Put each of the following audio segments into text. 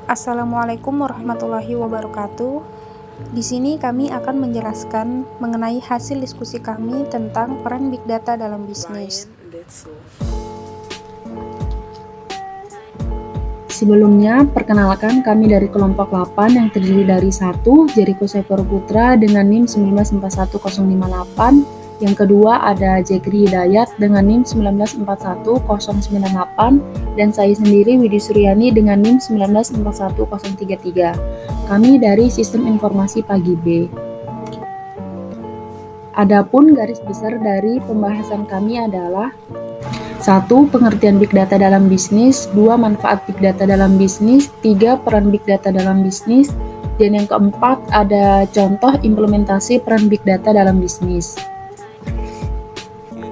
Assalamualaikum warahmatullahi wabarakatuh. Di sini kami akan menjelaskan mengenai hasil diskusi kami tentang peran Big Data dalam bisnis. Sebelumnya, perkenalkan kami dari kelompok 8 yang terdiri dari 1. Jericho Saifur Putra dengan NIM 1941058. Yang kedua ada Jekri Hidayat dengan NIM 1941098. Dan saya sendiri Widi Suryani dengan NIM 1941033. Kami dari Sistem Informasi Pagi B. Adapun garis besar dari pembahasan kami adalah 1. Pengertian Big Data dalam bisnis. 2. Manfaat Big Data dalam bisnis. 3. Peran Big Data dalam bisnis. Dan yang keempat, ada contoh implementasi peran Big Data dalam bisnis.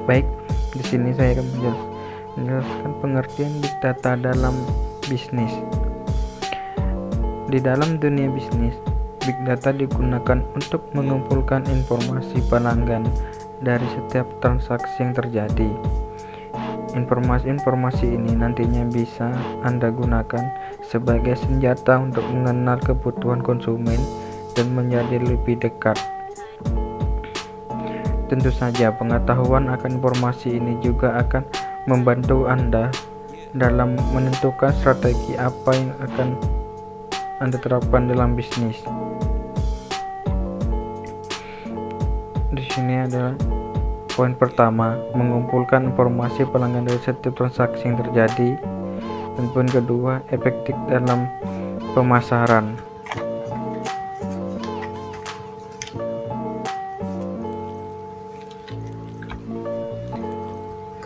Baik, di sini saya akan menjelaskan pengertian Big Data dalam bisnis. Di dalam dunia bisnis, Big Data digunakan untuk mengumpulkan informasi pelanggan dari setiap transaksi yang terjadi. Informasi-informasi ini nantinya bisa Anda gunakan sebagai senjata untuk mengenal kebutuhan konsumen dan menjadi lebih dekat. Tentu saja pengetahuan akan informasi ini juga akan membantu Anda dalam menentukan strategi apa yang akan Anda terapkan dalam bisnis. Di sini adalah poin pertama, mengumpulkan informasi pelanggan dari setiap transaksi yang terjadi. Dan poin kedua, efektif dalam pemasaran.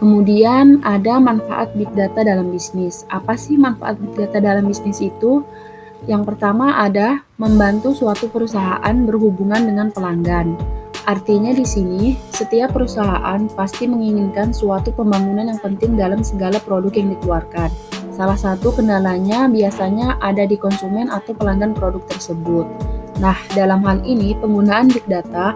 Kemudian ada manfaat Big Data dalam bisnis. Apa sih manfaat Big Data dalam bisnis itu? Yang pertama ada membantu suatu perusahaan berhubungan dengan pelanggan. Artinya di sini, setiap perusahaan pasti menginginkan suatu pembangunan yang penting dalam segala produk yang dikeluarkan. Salah satu kendalanya biasanya ada di konsumen atau pelanggan produk tersebut. Nah, dalam hal ini penggunaan Big Data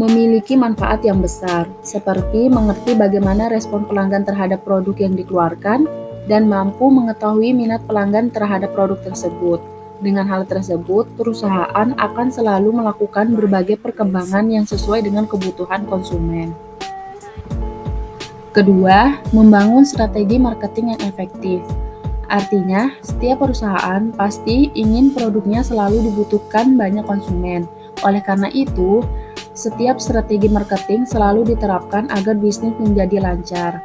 memiliki manfaat yang besar, seperti mengerti bagaimana respon pelanggan terhadap produk yang dikeluarkan dan mampu mengetahui minat pelanggan terhadap produk tersebut. Dengan hal tersebut, perusahaan akan selalu melakukan berbagai perkembangan yang sesuai dengan kebutuhan konsumen. Kedua, membangun strategi marketing yang efektif. Artinya, setiap perusahaan pasti ingin produknya selalu dibutuhkan banyak konsumen. Oleh karena itu, setiap strategi marketing selalu diterapkan agar bisnis menjadi lancar.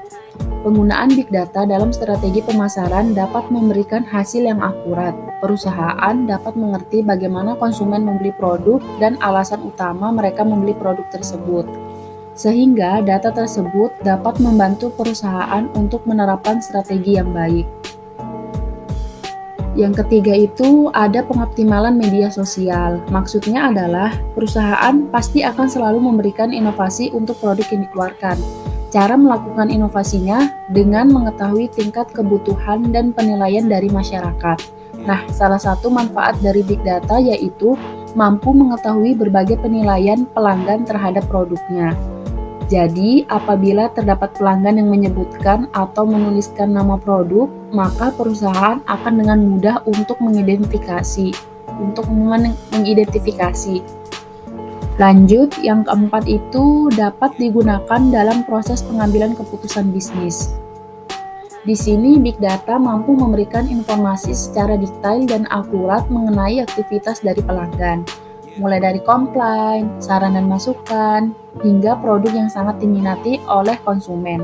Penggunaan Big Data dalam strategi pemasaran dapat memberikan hasil yang akurat. Perusahaan dapat mengerti bagaimana konsumen membeli produk dan alasan utama mereka membeli produk tersebut. Sehingga data tersebut dapat membantu perusahaan untuk menerapkan strategi yang baik. Yang ketiga itu ada pengoptimalan media sosial. Maksudnya adalah perusahaan pasti akan selalu memberikan inovasi untuk produk yang dikeluarkan. Cara melakukan inovasinya dengan mengetahui tingkat kebutuhan dan penilaian dari masyarakat. Nah, salah satu manfaat dari Big Data yaitu mampu mengetahui berbagai penilaian pelanggan terhadap produknya. Jadi, apabila terdapat pelanggan yang menyebutkan atau menuliskan nama produk, maka perusahaan akan dengan mudah untuk mengidentifikasi. Lanjut, yang keempat itu dapat digunakan dalam proses pengambilan keputusan bisnis. Di sini, Big Data mampu memberikan informasi secara detail dan akurat mengenai aktivitas dari pelanggan, mulai dari komplain, saran dan masukan, hingga produk yang sangat diminati oleh konsumen.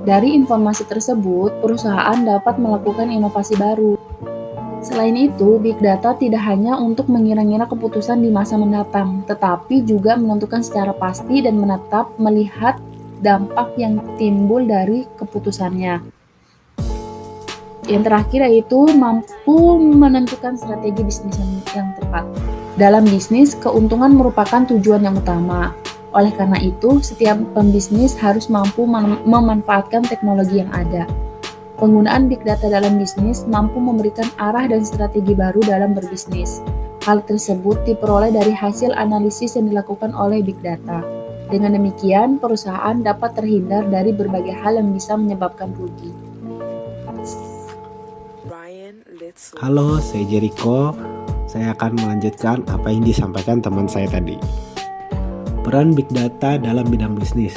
Dari informasi tersebut, perusahaan dapat melakukan inovasi baru. Selain itu, Big Data tidak hanya untuk mengira-ngira keputusan di masa mendatang, tetapi juga menentukan secara pasti dan menetap melihat dampak yang timbul dari keputusannya. Yang terakhir yaitu mampu menentukan strategi bisnis yang tepat. Dalam bisnis, keuntungan merupakan tujuan yang utama. Oleh karena itu, setiap pembisnis harus mampu memanfaatkan teknologi yang ada. Penggunaan Big Data dalam bisnis mampu memberikan arah dan strategi baru dalam berbisnis. Hal tersebut diperoleh dari hasil analisis yang dilakukan oleh Big Data. Dengan demikian, perusahaan dapat terhindar dari berbagai hal yang bisa menyebabkan rugi. Halo, saya Jericho. Saya akan melanjutkan apa yang disampaikan teman saya tadi. Peran Big Data dalam bidang bisnis.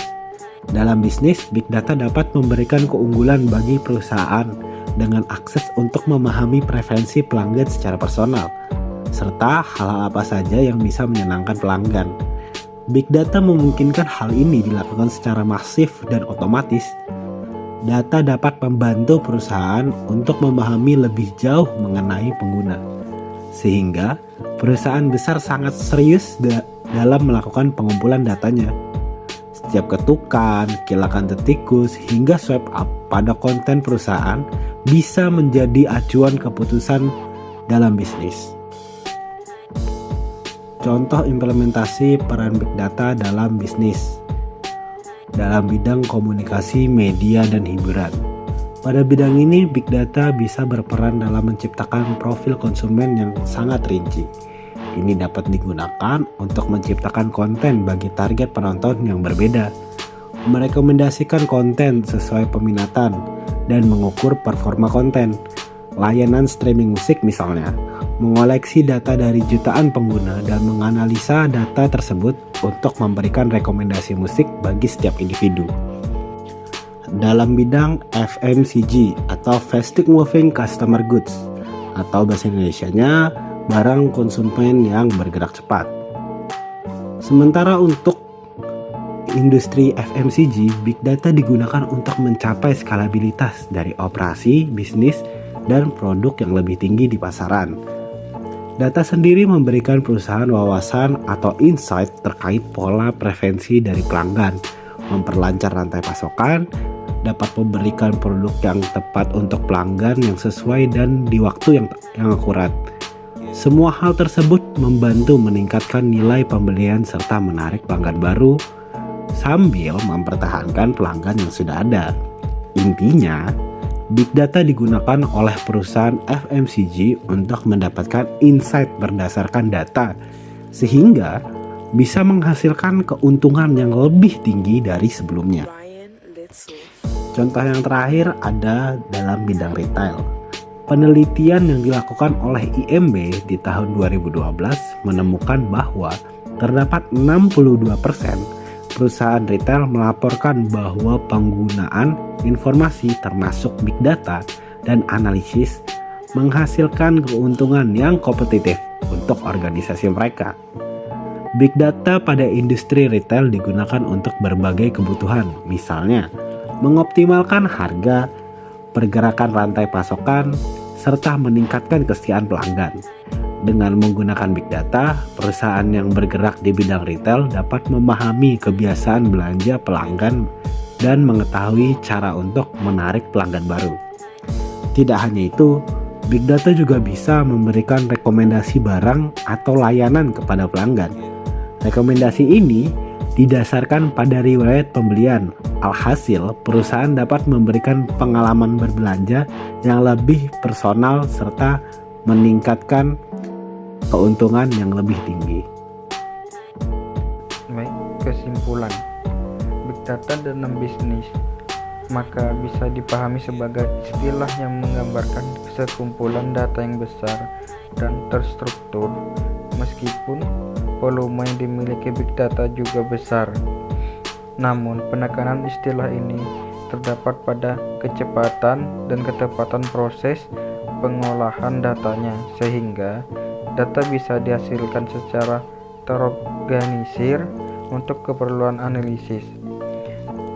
Dalam bisnis, Big Data dapat memberikan keunggulan bagi perusahaan dengan akses untuk memahami preferensi pelanggan secara personal, serta hal-hal apa saja yang bisa menyenangkan pelanggan. Big Data memungkinkan hal ini dilakukan secara masif dan otomatis. Data dapat membantu perusahaan untuk memahami lebih jauh mengenai pengguna, sehingga perusahaan besar sangat serius dalam melakukan pengumpulan datanya. Setiap ketukan, kilakan tikus, hingga swipe up pada konten perusahaan bisa menjadi acuan keputusan dalam bisnis. Contoh implementasi peran Big Data dalam bisnis. Dalam bidang komunikasi, media, dan hiburan. Pada bidang ini, Big Data bisa berperan dalam menciptakan profil konsumen yang sangat rinci. Ini dapat digunakan untuk menciptakan konten bagi target penonton yang berbeda, merekomendasikan konten sesuai peminatan, dan mengukur performa konten. Layanan streaming musik misalnya, mengoleksi data dari jutaan pengguna dan menganalisa data tersebut untuk memberikan rekomendasi musik bagi setiap individu. Dalam bidang FMCG atau Fast Moving Consumer Goods atau bahasa Indonesianya barang konsumen yang bergerak cepat. Sementara untuk industri FMCG, Big Data digunakan untuk mencapai skalabilitas dari operasi, bisnis, dan produk yang lebih tinggi di pasaran. Data sendiri memberikan perusahaan wawasan atau insight terkait pola preferensi dari pelanggan, memperlancar rantai pasokan, dapat memberikan produk yang tepat untuk pelanggan yang sesuai dan di waktu yang akurat. Semua hal tersebut membantu meningkatkan nilai pembelian serta menarik pelanggan baru sambil mempertahankan pelanggan yang sudah ada. Intinya, Big Data digunakan oleh perusahaan FMCG untuk mendapatkan insight berdasarkan data, sehingga bisa menghasilkan keuntungan yang lebih tinggi dari sebelumnya. Contoh yang terakhir ada dalam bidang retail. Penelitian yang dilakukan oleh IMB di tahun 2012 menemukan bahwa terdapat 62% perusahaan retail melaporkan bahwa penggunaan informasi termasuk Big Data dan analisis menghasilkan keuntungan yang kompetitif untuk organisasi mereka. Big Data pada industri retail digunakan untuk berbagai kebutuhan, misalnya mengoptimalkan harga, pergerakan rantai pasokan, serta meningkatkan kesetiaan pelanggan. Dengan menggunakan Big Data, perusahaan yang bergerak di bidang retail dapat memahami kebiasaan belanja pelanggan dan mengetahui cara untuk menarik pelanggan baru. Tidak hanya itu, Big Data juga bisa memberikan rekomendasi barang atau layanan kepada pelanggan. Rekomendasi ini didasarkan pada riwayat pembelian. Alhasil, perusahaan dapat memberikan pengalaman berbelanja yang lebih personal serta meningkatkan keuntungan yang lebih tinggi. Baik, kesimpulan. Big Data dalam bisnis maka bisa dipahami sebagai istilah yang menggambarkan sekumpulan data yang besar dan terstruktur. Meskipun volume yang dimiliki Big Data juga besar, namun penekanan istilah ini terdapat pada kecepatan dan ketepatan proses pengolahan datanya, sehingga data bisa dihasilkan secara terorganisir untuk keperluan analisis.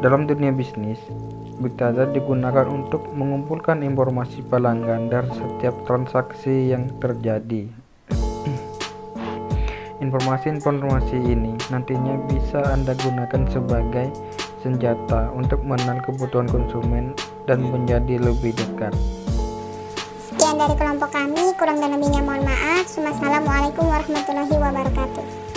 Dalam dunia bisnis, Big Data digunakan untuk mengumpulkan informasi pelanggan dari setiap transaksi yang terjadi. Informasi-informasi ini nantinya bisa Anda gunakan sebagai senjata untuk mengenal kebutuhan konsumen dan menjadi lebih dekat. Sekian dari kelompok kami, kurang dan lebihnya mohon maaf. Wassalamualaikum warahmatullahi wabarakatuh.